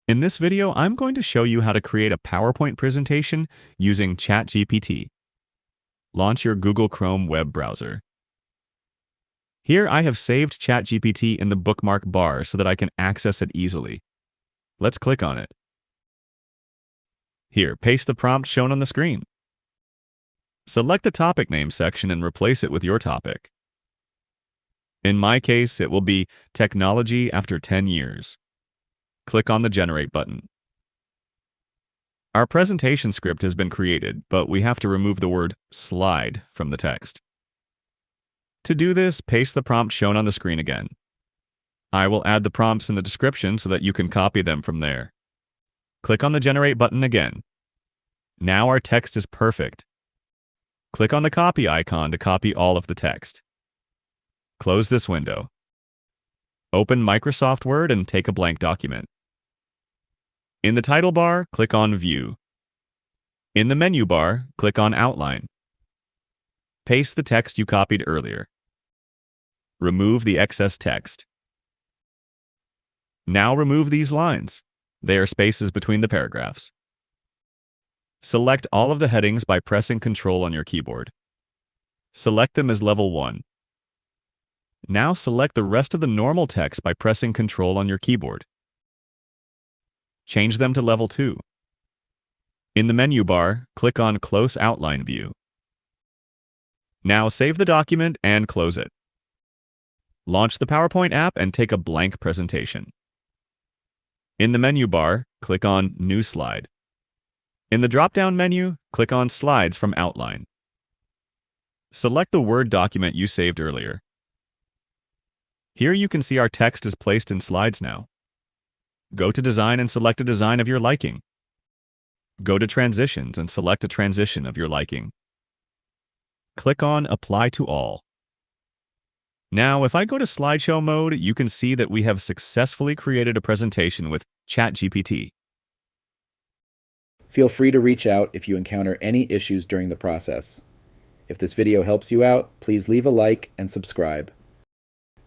In this video, I'm going to show you how to create a PowerPoint presentation using Chatgpt. Launch your Google Chrome web browser. Here I have saved Chatgpt in the bookmark bar so that I can access it easily. Let's click on it. Here, paste the prompt shown on the screen. Select the topic name section and replace it with your topic. In my case, it will be Technology After 10 Years. Click on the Generate button. Our presentation script has been created, but we have to remove the word slide from the text. To do this, paste the prompt shown on the screen again. I will add the prompts in the description so that you can copy them from there. Click on the Generate button again. Now our text is perfect. Click on the copy icon to copy all of the text. Close this window. Open Microsoft Word and take a blank document. In the title bar, click on View. In the menu bar, click on Outline. Paste the text you copied earlier. Remove the excess text. Now remove these lines. They are spaces between the paragraphs. Select all of the headings by pressing Ctrl on your keyboard. Select them as level 1. Now select the rest of the normal text by pressing Ctrl on your keyboard. Change them to level 2. In the menu bar, click on Close Outline View. Now save the document and close it. Launch the PowerPoint app and take a blank presentation. In the menu bar, click on New Slide. In the drop-down menu, click on Slides from Outline. Select the Word document you saved earlier. Here you can see our text is placed in slides now. Go to Design and select a design of your liking. Go to Transitions and select a transition of your liking. Click on Apply to All. Now, if I go to slideshow mode, you can see that we have successfully created a presentation with Chatgpt. Feel free to reach out if you encounter any issues during the process. If this video helps you out, please leave a like and subscribe.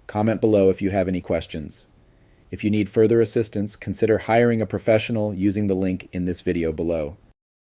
Comment below if you have any questions. If you need further assistance, consider hiring a professional using the link in this video below.